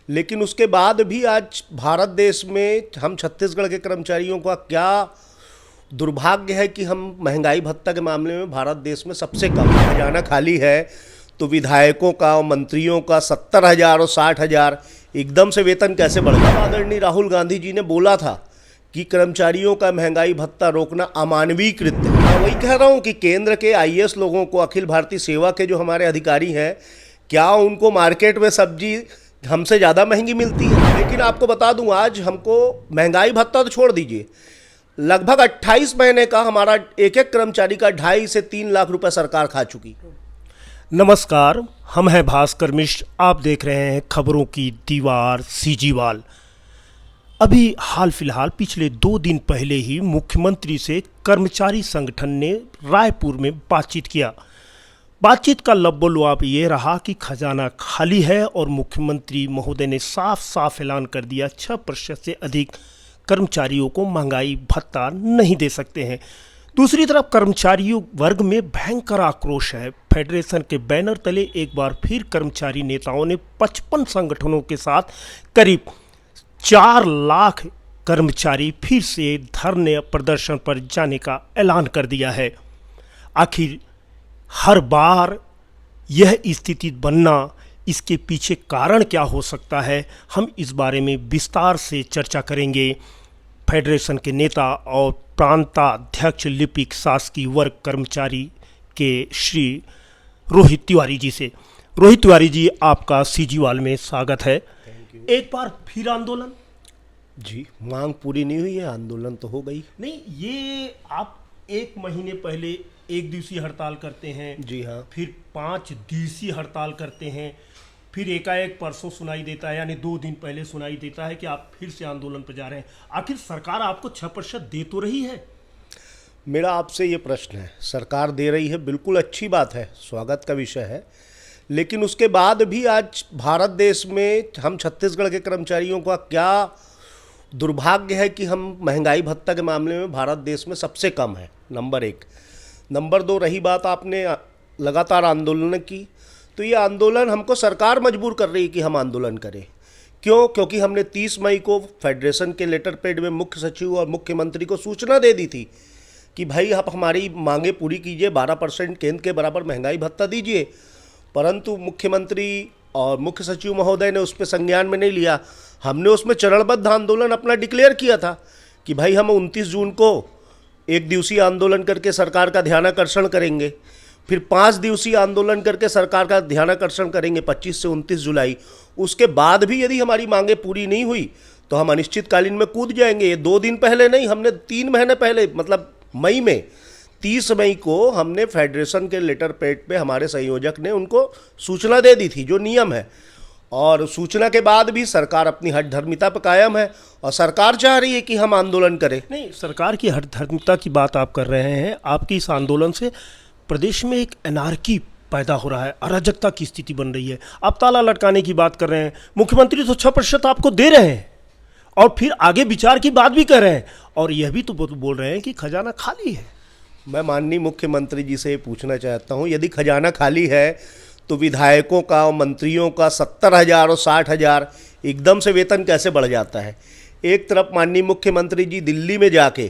लेकिन उसके बाद भी आज भारत देश में हम छत्तीसगढ़ के कर्मचारियों का क्या दुर्भाग्य है कि हम महंगाई भत्ता के मामले में भारत देश में सबसे कम खजाना खाली है। तो विधायकों का और मंत्रियों का 70,000 और 60,000 एकदम से वेतन कैसे बढ़ गया। आदरणीय राहुल गांधी जी ने बोला था कि कर्मचारियों का महंगाई भत्ता रोकना अमानवीय कृत्य है। मैं वही कह रहा हूँ कि केंद्र के आईएएस लोगों को, अखिल भारतीय सेवा के जो हमारे अधिकारी हैं, क्या उनको मार्केट में सब्जी हमसे ज़्यादा महंगी मिलती है? लेकिन आपको बता दूं, आज हमको महंगाई भत्ता तो छोड़ दीजिए, लगभग 28 महीने का हमारा एक एक कर्मचारी का 2.5 से 3 लाख रुपए सरकार खा चुकी। नमस्कार, हम हैं भास्कर मिश्र। आप देख रहे हैं खबरों की दीवार सीजीवाल। अभी हाल फिलहाल पिछले 2 दिन पहले ही मुख्यमंत्री से कर्मचारी संगठन ने रायपुर में बातचीत किया। बातचीत का लब्बोलुआब ये रहा कि खजाना खाली है और मुख्यमंत्री महोदय ने साफ साफ ऐलान कर दिया 6% से अधिक कर्मचारियों को महंगाई भत्ता नहीं दे सकते हैं। दूसरी तरफ कर्मचारियों वर्ग में भयंकर आक्रोश है। फेडरेशन के बैनर तले एक बार फिर कर्मचारी नेताओं ने 55 संगठनों के साथ करीब 4 लाख कर्मचारी फिर से धरने प्रदर्शन पर जाने का ऐलान कर दिया है। आखिर हर बार यह स्थिति बनना, इसके पीछे कारण क्या हो सकता है, हम इस बारे में विस्तार से चर्चा करेंगे फेडरेशन के नेता और प्रांताध्यक्ष लिपिक शासकीय वर्ग कर्मचारी के श्री रोहित तिवारी जी से। रोहित तिवारी जी, आपका सीजीवाल में स्वागत है। एक बार फिर आंदोलन? जी, मांग पूरी नहीं हुई है, आंदोलन तो हो गई। नहीं, ये आप 1 महीने पहले 1 दिवसीय हड़ताल करते हैं, जी हाँ, फिर 5 दिवसीय हड़ताल करते हैं, फिर एकाएक परसों सुनाई देता है, यानी 2 दिन पहले सुनाई देता है कि आप फिर से आंदोलन पर जा रहे हैं। आखिर सरकार आपको 6% दे तो रही है? मेरा आपसे ये प्रश्न है, सरकार दे रही है, बिल्कुल अच्छी बात है, स्वागत का विषय है। लेकिन उसके बाद भी आज भारत देश में हम छत्तीसगढ़ के कर्मचारियों का क्या दुर्भाग्य है कि हम महंगाई भत्ता के मामले में भारत देश में सबसे कम है, नंबर 1। नंबर 2, रही बात आपने लगातार आंदोलन की, तो ये आंदोलन हमको सरकार मजबूर कर रही है कि हम आंदोलन करें। क्यों? क्योंकि हमने 30 मई को फेडरेशन के लेटर पैड में मुख्य सचिव और मुख्यमंत्री को सूचना दे दी थी कि भाई आप हमारी मांगे पूरी कीजिए, 12% केंद्र के बराबर महंगाई भत्ता दीजिए। परंतु मुख्यमंत्री और मुख्य सचिव महोदय ने उस पर संज्ञान में नहीं लिया। हमने उसमें चरणबद्ध आंदोलन अपना डिक्लेयर किया था कि भाई हम 29 जून को 1 दिवसीय आंदोलन करके सरकार का ध्यानाकर्षण करेंगे, फिर 5 दिवसीय आंदोलन करके सरकार का ध्यानाकर्षण करेंगे 25 से 29 जुलाई। उसके बाद भी यदि हमारी मांगे पूरी नहीं हुई तो हम अनिश्चितकालीन में कूद जाएंगे। ये 2 दिन पहले नहीं, हमने 3 महीने पहले, मतलब मई में 30 मई को हमने फेडरेशन के लेटर पैड पे हमारे संयोजक ने उनको सूचना दे दी थी, जो नियम है। और सूचना के बाद भी सरकार अपनी हठधर्मिता पर कायम है और सरकार चाह रही है कि हम आंदोलन करें। नहीं, सरकार की हठधर्मिता की बात आप कर रहे हैं। आपकी इस आंदोलन से प्रदेश में एक एनार्की पैदा हो रहा है, अराजकता की स्थिति बन रही है। आप ताला लटकाने की बात कर रहे हैं, मुख्यमंत्री तो 6% आपको दे रहे हैं और फिर आगे विचार की बात भी कर रहे हैं, और यह भी तो बोल रहे हैं कि खजाना खाली है। मैं माननीय मुख्यमंत्री जी से पूछना चाहता हूं, यदि खजाना खाली है तो विधायकों का और मंत्रियों का 70,000 और 60,000 एकदम से वेतन कैसे बढ़ जाता है? एक तरफ माननीय मुख्यमंत्री जी दिल्ली में जाके,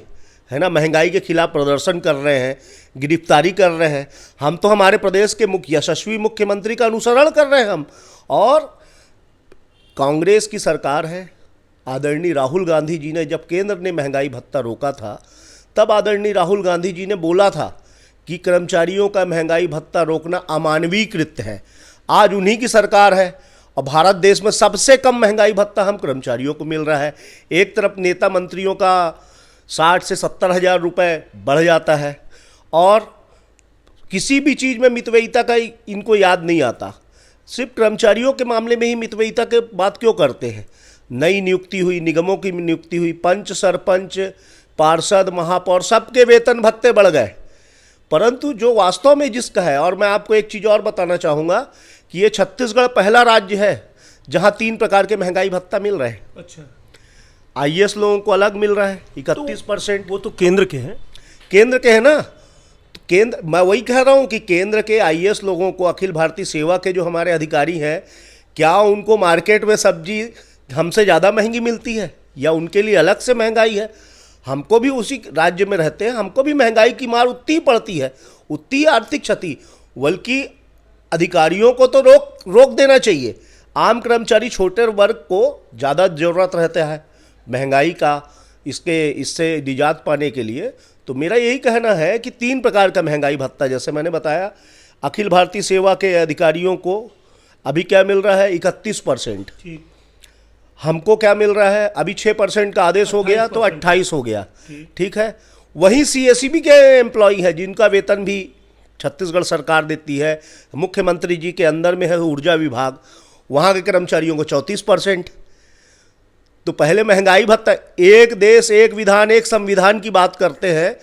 है ना, महंगाई के खिलाफ प्रदर्शन कर रहे हैं, गिरफ्तारी कर रहे हैं। हम तो हमारे प्रदेश के यशस्वी मुख्यमंत्री का अनुसरण कर रहे हैं हम। और कांग्रेस की सरकार है, आदरणीय राहुल गांधी जी ने, जब केंद्र ने महंगाई भत्ता रोका था, तब आदरणीय राहुल गांधी जी ने बोला था कि कर्मचारियों का महंगाई भत्ता रोकना अमानवीय कृत्य है। आज उन्हीं की सरकार है और भारत देश में सबसे कम महंगाई भत्ता हम कर्मचारियों को मिल रहा है। एक तरफ नेता मंत्रियों का 60 से 70,000 रुपये बढ़ जाता है और किसी भी चीज़ में मितव्ययिता का इनको याद नहीं आता। सिर्फ कर्मचारियों के मामले में ही मितव्ययिता के बात क्यों करते हैं? नई नियुक्ति हुई, निगमों की नियुक्ति हुई, पंच, सरपंच, पार्षद, महापौर, सबके वेतन भत्ते बढ़ गए। परंतु जो वास्तव में जिसका है, और मैं आपको एक चीज़ और बताना चाहूँगा कि ये छत्तीसगढ़ पहला राज्य है जहाँ 3 प्रकार के महंगाई भत्ता मिल रहे हैं। अच्छा, आईएएस लोगों को अलग मिल रहा है 31%। वो तो केंद्र के हैं। केंद्र के हैं ना, तो केंद्र, मैं वही कह रहा हूँ कि केंद्र के आईएएस लोगों को, अखिल भारतीय सेवा के जो हमारे अधिकारी हैं, क्या उनको मार्केट में सब्जी हमसे ज़्यादा महंगी मिलती है या उनके लिए अलग से महंगाई है? हमको भी उसी राज्य में रहते हैं, हमको भी महंगाई की मार उतनी ही पड़ती है, उतनी ही आर्थिक क्षति। बल्कि अधिकारियों को तो रोक देना चाहिए। आम कर्मचारी छोटे वर्ग को ज़्यादा ज़रूरत रहता है महंगाई का, इससे निजात पाने के लिए। तो मेरा यही कहना है कि 3 प्रकार का महंगाई भत्ता, जैसे मैंने बताया, अखिल भारतीय सेवा के अधिकारियों को अभी क्या मिल रहा है? 31%। ठीक। हमको क्या मिल रहा है? अभी 6% का आदेश हो गया तो 28 हो गया। ठीक है। वहीं सीएसईबी के एम्प्लॉई है जिनका वेतन भी छत्तीसगढ़ सरकार देती है, मुख्यमंत्री जी के अंदर में है ऊर्जा विभाग, वहाँ के कर्मचारियों को 34%। तो पहले महंगाई भत्ता, एक देश एक विधान एक संविधान की बात करते हैं,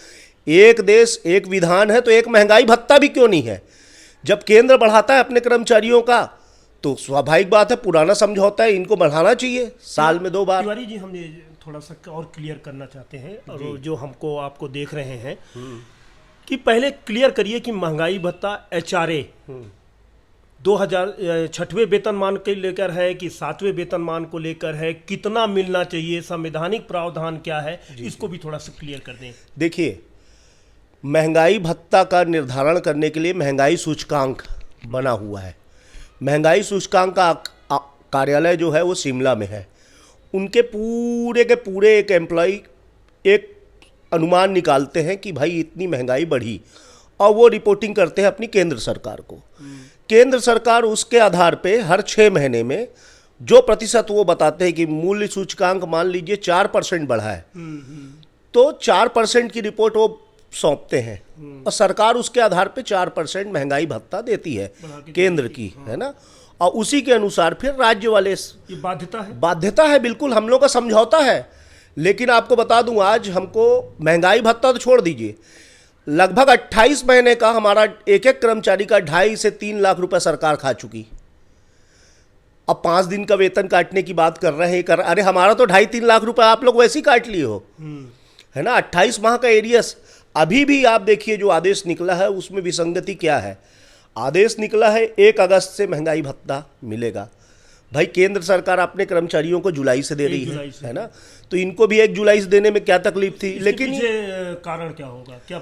एक देश एक विधान है तो एक महंगाई भत्ता भी क्यों नहीं है? जब केंद्र बढ़ाता है अपने कर्मचारियों का तो स्वाभाविक बात है, पुराना समझौता है, इनको बढ़ाना चाहिए साल में 2 बार। तिवारी जी, हम ये थोड़ा सा और क्लियर करना चाहते हैं, और जो हमको आपको देख रहे हैं कि पहले क्लियर करिए कि महंगाई भत्ता HRA 2006वें वेतनमान के लेकर है कि 7वें वेतनमान को लेकर है, कितना मिलना चाहिए, संवैधानिक प्रावधान क्या है, इसको भी थोड़ा सा क्लियर कर दें। देखिए, महंगाई भत्ता का निर्धारण करने के लिए महंगाई सूचकांक बना हुआ है। महंगाई सूचकांक का कार्यालय जो है वो शिमला में है। उनके पूरे के पूरे एक एम्प्लॉय एक अनुमान निकालते हैं कि भाई इतनी महंगाई बढ़ी, और वो रिपोर्टिंग करते हैं अपनी केंद्र सरकार को। केंद्र सरकार उसके आधार पे हर 6 महीने में जो प्रतिशत वो बताते हैं कि मूल्य सूचकांक मान लीजिए 4% बढ़ा है, तो 4% की रिपोर्ट वो सौंपते हैं और सरकार उसके आधार पे 4% महंगाई भत्ता देती है केंद्र की, है ना। और उसी के अनुसार फिर राज्य वाले, ये बाध्यता है बिल्कुल, हम लोग का समझौता है। लेकिन आपको बता दूं, आज हमको महंगाई भत्ता तो छोड़ दीजिए, लगभग 28 महीने का हमारा एक कर्मचारी का 2.5 से 3 लाख रुपए सरकार खा चुकी। अब 5 दिन का वेतन काटने की बात कर रहे हैं, अरे हमारा तो 2.5-3 लाख रुपए आप लोग वैसे ही काट लिए हो, है ना। 28 माह का एरियस। अभी भी आप देखिए जो आदेश निकला है उसमें विसंगति क्या है। आदेश निकला है 1 अगस्त से महंगाई भत्ता मिलेगा। भाई केंद्र सरकार अपने कर्मचारियों को जुलाई से दे रही है ना, तो इनको भी 1 जुलाई से देने में क्या तकलीफ थी। लेकिन कारण क्या होगा? क्या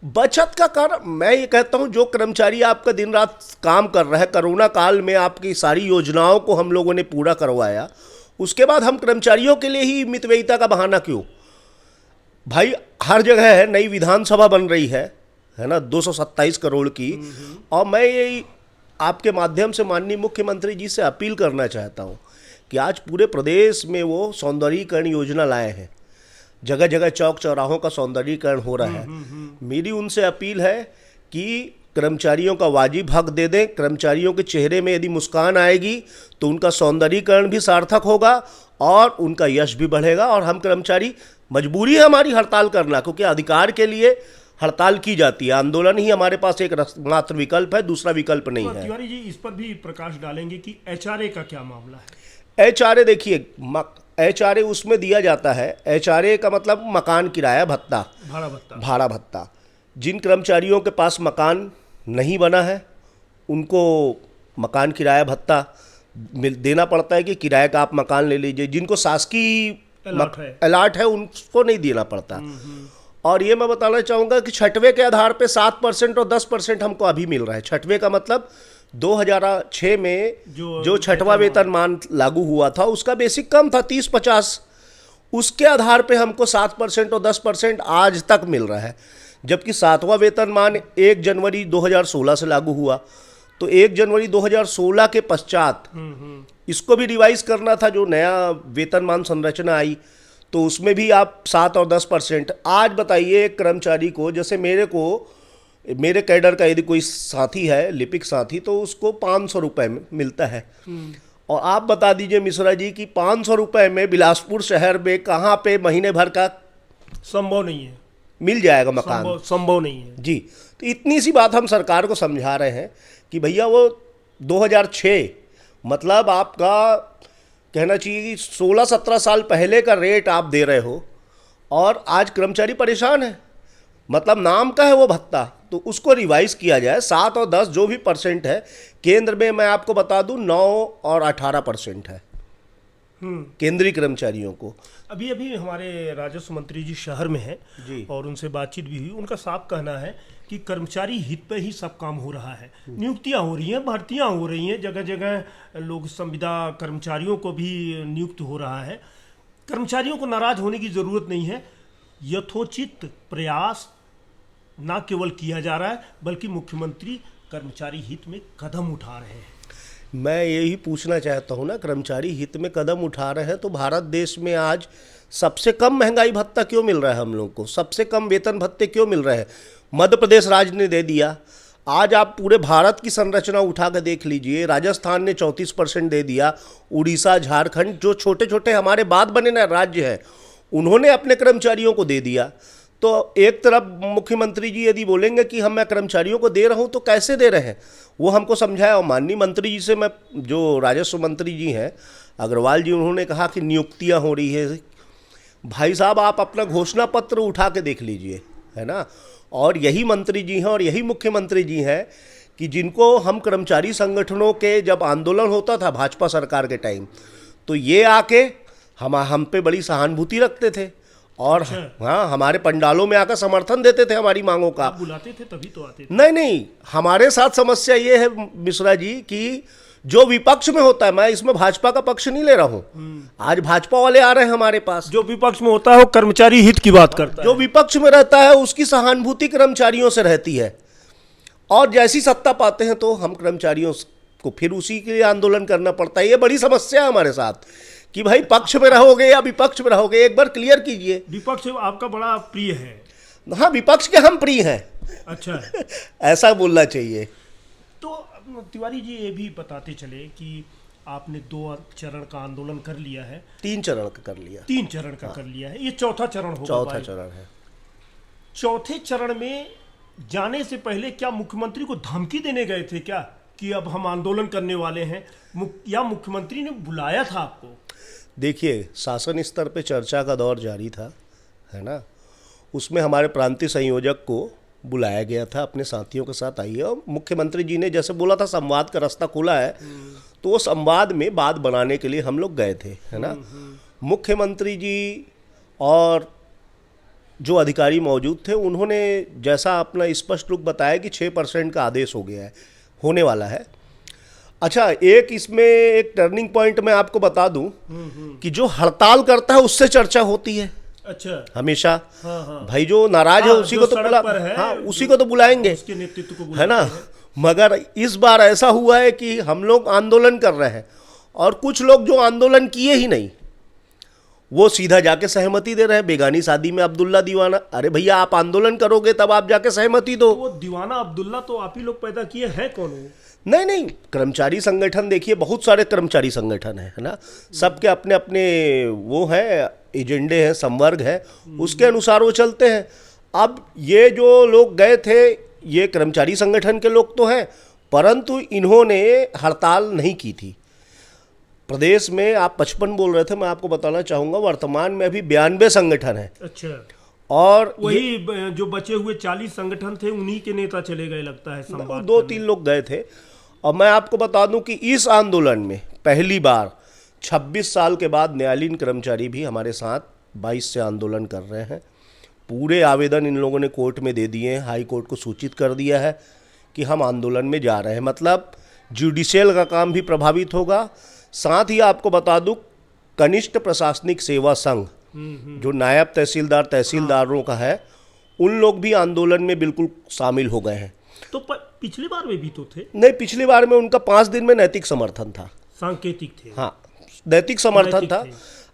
बचत का कारण? मैं ये कहता हूं, जो कर्मचारी आपका दिन रात काम कर रहा है, कोरोना काल में आपकी सारी योजनाओं को हम लोगों ने पूरा करवाया, उसके बाद हम कर्मचारियों के लिए ही मितव्ययिता का बहाना क्यों? भाई हर जगह है, नई विधानसभा बन रही है ना, 227 करोड़ की। और मैं यही आपके माध्यम से माननीय मुख्यमंत्री जी से अपील करना चाहता हूं कि आज पूरे प्रदेश में वो सौंदर्यीकरण योजना लाए हैं, जगह जगह चौक चौराहों का सौंदर्यीकरण हो रहा है। मेरी उनसे अपील है कि कर्मचारियों का वाजिब हक दे दें। कर्मचारियों के चेहरे में यदि मुस्कान आएगी तो उनका सौंदर्यीकरण भी सार्थक होगा और उनका यश भी बढ़ेगा। और हम कर्मचारी, मजबूरी है हमारी हड़ताल करना, क्योंकि अधिकार के लिए हड़ताल की जाती है, आंदोलन ही हमारे पास एक मात्र विकल्प है, दूसरा विकल्प नहीं है। तिवारी जी, इस पर भी प्रकाश डालेंगे कि HRA का क्या मामला है? HRA देखिए, HRA उसमें दिया जाता है, HRA का मतलब मकान किराया भत्ता, भाड़ा भत्ता। जिन कर्मचारियों के पास मकान नहीं बना है उनको मकान किराया भत्ता देना पड़ता है कि किराए का आप मकान ले लीजिए। जिनको शासकीय अलॉट है उनको नहीं देना पड़ता। और ये मैं बताना चाहूँगा कि 6वें के आधार पे 7% और 10% हमको अभी मिल रहा है। 6वें का मतलब 2006 में जो 6वां वेतनमान लागू हुआ था उसका बेसिक कम था 30-50, उसके आधार पे हमको 7% और 10% आज तक मिल रहा है। जबकि 7वां वेतनमान 1 जनवरी 2016 से लागू हुआ, तो 1 जनवरी 2016 के पश्चात इसको भी रिवाइज करना था। जो नया वेतनमान संरचना आई तो उसमें भी आप 7 और 10%। आज बताइए एक कर्मचारी को, जैसे मेरे कैडर का यदि कोई साथी है, लिपिक साथी, तो उसको 500 रुपये में मिलता है। और आप बता दीजिए मिश्रा जी कि 500 रुपये में बिलासपुर शहर में कहाँ पे महीने भर का संभव नहीं है, मिल जाएगा मकान, संभव नहीं है जी। तो इतनी सी बात हम सरकार को समझा रहे हैं कि भैया वो 2006 मतलब आपका कहना चाहिए कि 16-17 साल पहले का रेट आप दे रहे हो और आज कर्मचारी परेशान है। मतलब नाम का है वो भत्ता, तो उसको रिवाइज किया जाए। 7 और 10 जो भी परसेंट है, केंद्र में मैं आपको बता दूं 9 और 18% है केंद्रीय कर्मचारियों को। अभी अभी हमारे राजस्व मंत्री जी शहर में हैं जी। और उनसे बातचीत भी हुई। उनका साफ कहना है कि कर्मचारी हित पे ही सब काम हो रहा है। नियुक्तियां हो रही हैं, भर्तियां हो रही हैं, जगह जगह लोग संविदा कर्मचारियों को भी नियुक्त हो रहा है। कर्मचारियों को नाराज होने की जरूरत नहीं है। यथोचित प्रयास ना केवल किया जा रहा है बल्कि मुख्यमंत्री कर्मचारी हित में कदम उठा रहे हैं। मैं यही पूछना चाहता हूँ ना, कर्मचारी हित में कदम उठा रहे हैं तो भारत देश में आज सबसे कम महंगाई भत्ता क्यों मिल रहा है हम लोग को? सबसे कम वेतन भत्ते क्यों मिल रहे हैं? मध्य प्रदेश राज्य ने दे दिया। आज आप पूरे भारत की संरचना उठा कर देख लीजिए, राजस्थान ने 34% दे दिया, उड़ीसा, झारखंड जो छोटे छोटे हमारे बाद बने ना राज्य हैं, उन्होंने अपने कर्मचारियों को दे दिया। तो एक तरफ मुख्यमंत्री जी यदि बोलेंगे कि मैं कर्मचारियों को दे रहा हूं, तो कैसे दे रहे हैं वो हमको समझाया। और माननीय मंत्री जी से मैं, जो राजस्व मंत्री जी हैं अग्रवाल जी, उन्होंने कहा कि नियुक्तियां हो रही है। भाई साहब, आप अपना घोषणा पत्र उठा के देख लीजिए, है ना। और यही मंत्री जी हैं और यही मुख्यमंत्री जी हैं कि जिनको हम कर्मचारी संगठनों के, जब आंदोलन होता था भाजपा सरकार के टाइम, तो ये आके हम पे बड़ी सहानुभूति रखते थे और हाँ, हमारे पंडालों में आकर समर्थन देते थे हमारी मांगों का। आप बुलाते थे तभी तो आते थे। नहीं, हमारे साथ समस्या ये है मिश्रा जी कि जो विपक्ष में होता है, मैं इसमें भाजपा का पक्ष नहीं ले रहा हूँ, आज भाजपा वाले आ रहे हैं हमारे पास। जो विपक्ष में होता है वो कर्मचारी हित की बात करता है। जो विपक्ष में रहता है उसकी सहानुभूति कर्मचारियों से रहती है, और जैसी सत्ता पाते हैं तो हम कर्मचारियों को फिर उसी के लिए आंदोलन करना पड़ता है। ये बड़ी समस्या है हमारे साथ कि भाई पक्ष में रहोगे या विपक्ष में रहोगे, एक बार क्लियर कीजिए। विपक्ष आपका बड़ा प्रिय है। हाँ, विपक्ष के हम प्रिय हैं। अच्छा ऐसा बोलना चाहिए। तो तिवारी जी ये भी बताते चले कि आपने 2 चरण का आंदोलन कर लिया है। 3 चरण का कर लिया। 3 चरण का कर लिया है, ये चौथा चरण होगा। चौथा चरण है। चौथे चरण में जाने से पहले क्या मुख्यमंत्री को धमकी देने गए थे क्या कि अब हम आंदोलन करने वाले हैं, या मुख्यमंत्री ने बुलाया था आपको? देखिए, शासन स्तर पे चर्चा का दौर जारी था, है ना। उसमें हमारे प्रांतीय संयोजक को बुलाया गया था, अपने साथियों के साथ आइए, और मुख्यमंत्री जी ने जैसे बोला था संवाद का रास्ता खुला है, तो वो संवाद में बात बनाने के लिए हम लोग गए थे, है ना। मुख्यमंत्री जी और जो अधिकारी मौजूद थे उन्होंने जैसा अपना स्पष्ट रूप बताया कि 6% का आदेश हो गया है, होने वाला है। अच्छा, एक इसमें एक टर्निंग पॉइंट मैं आपको बता दूं कि जो हड़ताल करता है उससे चर्चा होती है। अच्छा, हमेशा। हाँ। भाई जो नाराज है उसी को तो हाँ, उसी को तो बुलाएंगे, उसके नेतृत्व को है ना। मगर इस बार ऐसा हुआ है कि हम लोग आंदोलन कर रहे हैं और कुछ लोग जो आंदोलन किए ही नहीं, वो सीधा जाके सहमति दे रहे हैं। बेगानी शादी में अब्दुल्ला दीवाना, अरे भैया आप आंदोलन करोगे तब आप जाके सहमति दो। वो दीवाना अब्दुल्ला तो आप ही लोग पैदा किए हैं, कौन हो? नहीं, कर्मचारी संगठन देखिए, बहुत सारे कर्मचारी संगठन है ना। सबके अपने अपने वो है, एजेंडे हैं, संवर्ग है, उसके अनुसार वो चलते हैं। अब ये जो लोग गए थे, ये कर्मचारी संगठन के लोग तो हैं, परंतु इन्होंने हड़ताल नहीं की थी। प्रदेश में आप 55 बोल रहे थे, मैं आपको बताना चाहूँगा वर्तमान में अभी 92 संगठन है। अच्छा, और वही जो बचे हुए 40 संगठन थे उन्हीं के नेता चले गए लगता है संवाद। 2-3 लोग गए थे। और मैं आपको बता दूं कि इस आंदोलन में पहली बार 26 साल के बाद न्यायालयीन कर्मचारी भी हमारे साथ 22 से आंदोलन कर रहे हैं। पूरे आवेदन इन लोगों ने कोर्ट में दे दिए हैं, हाई कोर्ट को सूचित कर दिया है कि हम आंदोलन में जा रहे हैं। मतलब जुडिशियल का काम भी प्रभावित होगा। साथ ही आपको बता दूं, कनिष्ठ प्रशासनिक सेवा संघ जो नायब तहसीलदार तहसीलदारों का है, उन लोग भी आंदोलन में बिल्कुल शामिल हो गए हैं। तो पिछली बार में भी तो थे? नहीं, पिछली बार में उनका 5 दिन में नैतिक समर्थन था। सांकेतिक थे। हाँ, नैतिक समर्थन था,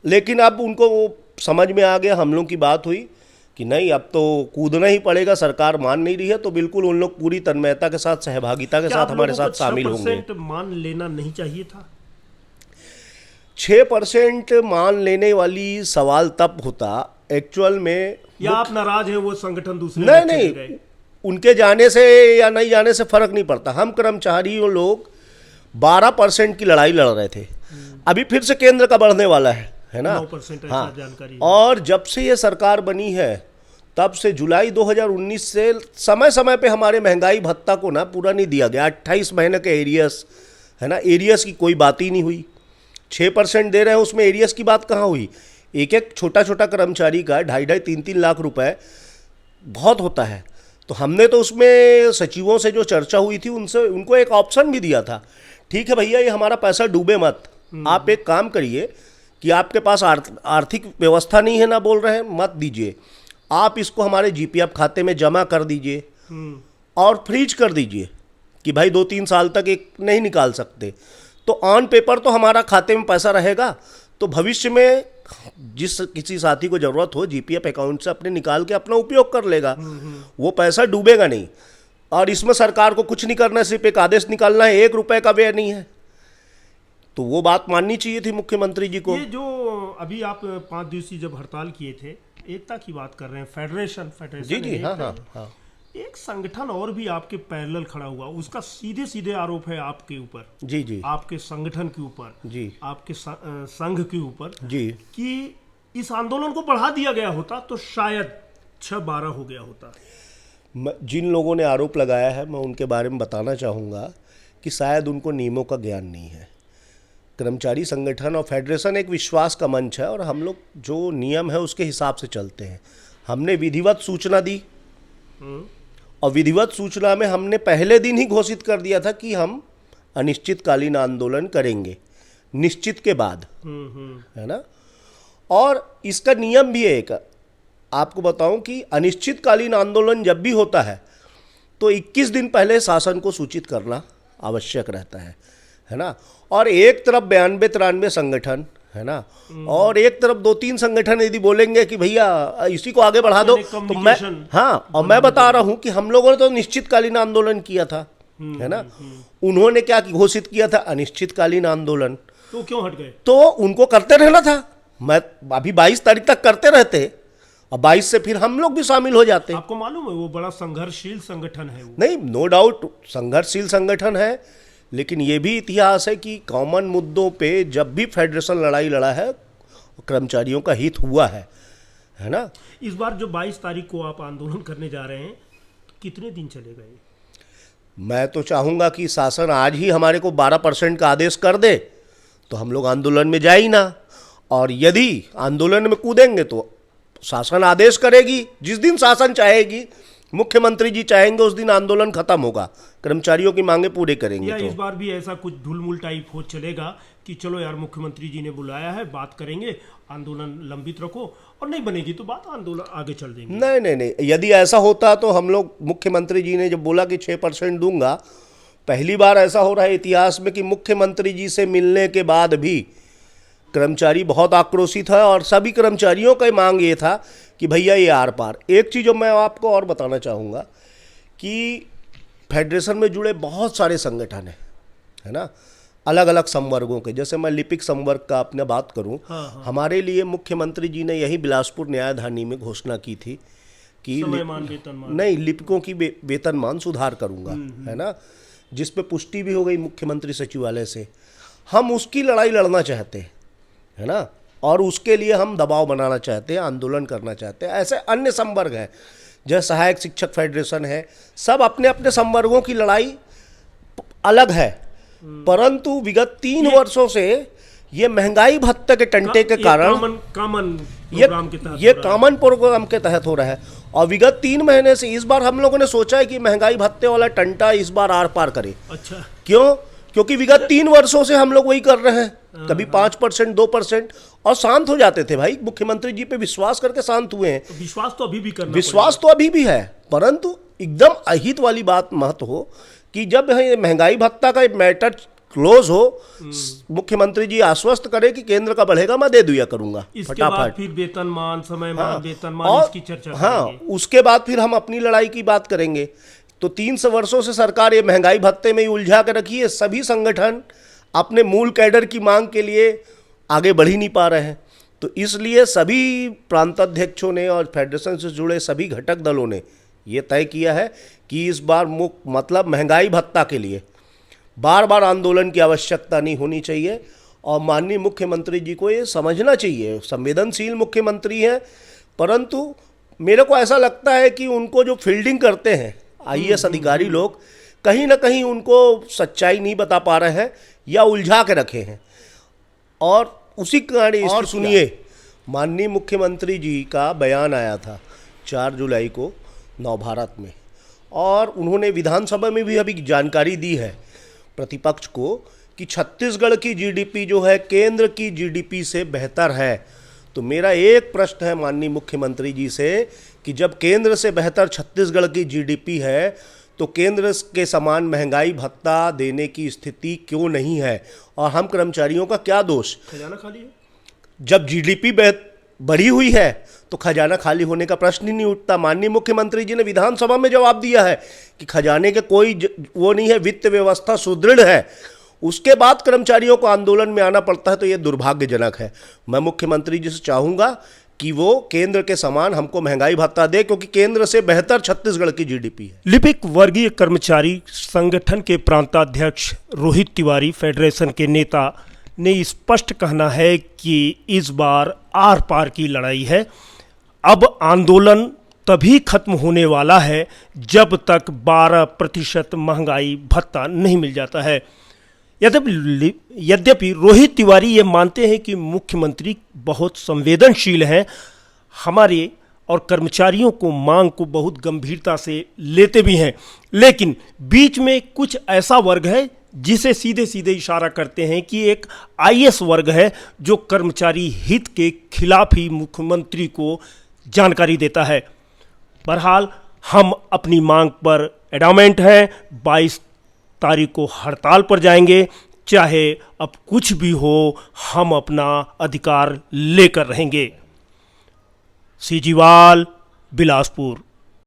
लेकिन अब उनको वो समझ में आ गया, हम लोग की बात हुई कि नहीं अब तो कूदना ही पड़ेगा, सरकार मान नहीं रही है, तो बिल्कुल उन लोग पूरी तन्मयता के साथ, सहभागिता के साथ हमारे साथ शामिल होंगे। 6% मान लेना नहीं चाहिए था? 6% मान लेने वाली सवाल तब होता एक्चुअल में, या आप नाराज हैं वो संगठन दूसरे नहीं, उनके जाने से या नहीं जाने से फर्क नहीं पड़ता। हम कर्मचारियों लोग 12% की लड़ाई लड़ रहे थे, अभी फिर से केंद्र का बढ़ने वाला है ना। 9% हाँ, जानकारी। और जब से ये सरकार बनी है तब से जुलाई 2019 से समय समय पे हमारे महंगाई भत्ता को ना पूरा नहीं दिया गया। 28 महीने के एरियस है ना, एरियस की कोई बात ही नहीं हुई। 6% दे रहे हैं, उसमें एरियस की बात कहाँ हुई। एक एक छोटा छोटा कर्मचारी का 2.5-3 लाख रुपए बहुत होता है। तो हमने तो उसमें सचिवों से जो चर्चा हुई थी उनसे उनको एक ऑप्शन भी दिया था, ठीक है भैया ये हमारा पैसा डूबे मत, आप एक काम करिए कि आपके पास आर्थिक व्यवस्था नहीं है ना, बोल रहे हैं मत दीजिए, आप इसको हमारे जीपीएफ खाते में जमा कर दीजिए और फ्रीज कर दीजिए कि भाई 2-3 साल तक एक नहीं निकाल सकते। तो ऑन पेपर तो हमारा खाते में पैसा रहेगा, तो भविष्य में जिस किसी साथी को जरूरत हो जीपीएफ अकाउंट से अपने निकाल के अपना उपयोग कर लेगा, वो पैसा डूबेगा नहीं। और इसमें सरकार को कुछ नहीं करना है, सिर्फ एक आदेश निकालना है, 1 रुपए का व्यय नहीं है। तो वो बात माननी चाहिए थी मुख्यमंत्री जी को। ये जो अभी आप 5 दिवसीय जब हड़ताल किए थे, एकता की बात कर रहे हैं, फेडरेशन जी जी, हाँ हाँ हाँ। एक संगठन और भी आपके पैरेलल खड़ा हुआ, उसका सीधे सीधे आरोप है आपके ऊपर, जी जी, आपके संगठन के ऊपर, जी, आपके संघ के ऊपर, जी, कि इस आंदोलन को बढ़ा दिया गया होता तो शायद 6-12 हो गया होता। जिन लोगों ने आरोप लगाया है मैं उनके बारे में बताना चाहूँगा कि शायद उनको नियमों का ज्ञान नहीं है। कर्मचारी संगठन और फेडरेशन एक विश्वास का मंच है और हम लोग जो नियम है उसके हिसाब से चलते हैं। हमने विधिवत सूचना दी और विधिवत सूचना में हमने पहले दिन ही घोषित कर दिया था कि हम अनिश्चितकालीन आंदोलन करेंगे, निश्चित के बाद, है ना। और इसका नियम भी है एक, आपको बताऊं कि अनिश्चितकालीन आंदोलन जब भी होता है तो 21 दिन पहले शासन को सूचित करना आवश्यक रहता है ना। और एक तरफ 92-93 संगठन है ना, और एक तरफ 2-3 संगठन यदि बोलेंगे कि भैया इसी को आगे बढ़ा दो, तो मैं, हाँ, और मैं बता रहा हूं कि हम लोगों ने तो निश्चितकालीन आंदोलन किया था, है ना। उन्होंने क्या घोषित किया था, अनिश्चितकालीन आंदोलन। तो क्यों हट गए? तो उनको करते रहना था। मैं अभी 22 तारीख तक करते रहते और 22 से फिर हम लोग भी शामिल हो जाते। आपको मालूम है वो बड़ा संघर्षशील संगठन है वो। नहीं, नो डाउट संघर्षशील संगठन है, लेकिन ये भी इतिहास है कि कॉमन मुद्दों पे जब भी फेडरेशन लड़ाई लड़ा है कर्मचारियों का हित हुआ है ना। इस बार जो 22 तारीख को आप आंदोलन करने जा रहे हैं, कितने दिन चलेगा ये? मैं तो चाहूँगा कि शासन आज ही हमारे को 12% का आदेश कर दे तो हम लोग आंदोलन में जाए ही ना, और यदि आंदोलन में कूदेंगे तो शासन आदेश करेगी, जिस दिन शासन चाहेगी, मुख्यमंत्री जी चाहेंगे उस दिन आंदोलन खत्म होगा, कर्मचारियों की मांगे पूरे करेंगे। या तो इस बार भी ऐसा कुछ ढुलमुल टाइप हो चलेगा कि चलो यार मुख्यमंत्री जी ने बुलाया है, बात करेंगे, आंदोलन लंबित रखो, और नहीं बनेगी तो बात आंदोलन आगे चल देंगे। नहीं नहीं नहीं, यदि ऐसा होता तो हम लोग, मुख्यमंत्री जी ने जब बोला कि 6% दूंगा, पहली बार ऐसा हो रहा है इतिहास में कि मुख्यमंत्री जी से मिलने के बाद भी कर्मचारी बहुत आक्रोशित है और सभी कर्मचारियों का मांग ये था कि भैया ये आर पार। एक चीज़ जो मैं आपको और बताना चाहूँगा कि फेडरेशन में जुड़े बहुत सारे संगठन हैं, है ना, अलग अलग संवर्गों के। जैसे मैं लिपिक संवर्ग का अपने बात करूं, हमारे लिए मुख्यमंत्री जी ने यही बिलासपुर न्यायधानी में घोषणा की थी कि नहीं, लिपिकों की वेतनमान सुधार करूंगा, है ना, जिस पे पुष्टि भी हो गई मुख्यमंत्री सचिवालय से। हम उसकी लड़ाई लड़ना चाहते हैं, है ना, और उसके लिए हम दबाव बनाना चाहते हैं, आंदोलन करना चाहते हैं। ऐसे अन्य संवर्ग हैं, जैसे सहायक शिक्षक फेडरेशन है, सब अपने अपने संवर्गों की लड़ाई अलग है, परंतु विगत 3 वर्षों से ये महंगाई भत्ते के टंटे के कारण ये कॉमन प्रोग्राम के तहत हो रहा है। और विगत 3 महीने से इस बार हम लोगों ने सोचा है कि महंगाई भत्ते वाला टंटा इस बार आर पार करे। अच्छा, क्यों? क्योंकि विगत 3 वर्षों से हम लोग वही कर रहे हैं, कभी 5%, 2%, और शांत हो जाते थे। भाई मुख्यमंत्री जी पे विश्वास करके शांत हुए हैं। तो विश्वास तो अभी भी करना, विश्वास तो अभी भी है, परंतु एकदम अहित वाली बात मत हो कि जब महंगाई भत्ता का मैटर क्लोज हो, मुख्यमंत्री जी आश्वस्त करे कि केंद्र का बढ़ेगा, मैं दे दिया करूंगा फटाफट। फिर वेतनमान, समयमान, वेतनमान, इसकी चर्चा हाँ, उसके बाद फिर हम अपनी लड़ाई की बात करेंगे। तो 300 वर्षों से सरकार ये महंगाई भत्ते में ही उलझा कर रखी है। सभी संगठन अपने मूल कैडर की मांग के लिए आगे बढ़ ही नहीं पा रहे हैं। तो इसलिए सभी प्रांताध्यक्षों ने और फेडरेशन से जुड़े सभी घटक दलों ने ये तय किया है कि इस बार मतलब महंगाई भत्ता के लिए बार बार आंदोलन की आवश्यकता नहीं होनी चाहिए। और माननीय मुख्यमंत्री जी को ये समझना चाहिए, संवेदनशील मुख्यमंत्री हैं, परंतु मेरे को ऐसा लगता है कि उनको जो फील्डिंग करते हैं आईएएस अधिकारी लोग, कहीं ना कहीं उनको सच्चाई नहीं बता पा रहे हैं या उलझा के रखे हैं। और उसी कारण और सुनिए, माननीय मुख्यमंत्री जी का बयान आया था 4 जुलाई को नवभारत में, और उन्होंने विधानसभा में भी अभी जानकारी दी है प्रतिपक्ष को कि छत्तीसगढ़ की जीडीपी जो है केंद्र की जीडीपी से बेहतर है। तो मेरा एक प्रश्न है माननीय मुख्यमंत्री जी से कि जब केंद्र से बेहतर छत्तीसगढ़ की जीडीपी है तो केंद्र के समान महंगाई भत्ता देने की स्थिति क्यों नहीं है, और हम कर्मचारियों का क्या दोष? खजाना खाली है। जब जीडीपी बढ़ी हुई है तो खजाना खाली होने का प्रश्न ही नहीं उठता। माननीय मुख्यमंत्री जी ने विधानसभा में जवाब दिया है कि खजाने के कोई वो नहीं है, वित्त व्यवस्था सुदृढ़ है। उसके बाद कर्मचारियों को आंदोलन में आना पड़ता है, तो ये दुर्भाग्यजनक है। मैं मुख्यमंत्री जी से चाहूँगा कि वो केंद्र के समान हमको महंगाई भत्ता दे, क्योंकि केंद्र से बेहतर छत्तीसगढ़ की जीडीपी है। लिपिक वर्गीय कर्मचारी संगठन के प्रांताध्यक्ष रोहित तिवारी, फेडरेशन के नेता, ने स्पष्ट कहना है कि इस बार आर पार की लड़ाई है। अब आंदोलन तभी खत्म होने वाला है जब तक 12% महंगाई भत्ता नहीं मिल जाता है। यद्यपि रोहित तिवारी ये मानते हैं कि मुख्यमंत्री बहुत संवेदनशील हैं, हमारे और कर्मचारियों को मांग को बहुत गंभीरता से लेते भी हैं, लेकिन बीच में कुछ ऐसा वर्ग है जिसे सीधे सीधे इशारा करते हैं कि एक आईएएस वर्ग है जो कर्मचारी हित के खिलाफ ही मुख्यमंत्री को जानकारी देता है। बहरहाल हम अपनी मांग पर एडामेंट हैं, 22 तारीख को हड़ताल पर जाएंगे, चाहे अब कुछ भी हो, हम अपना अधिकार लेकर रहेंगे। सीजीवाल, बिलासपुर।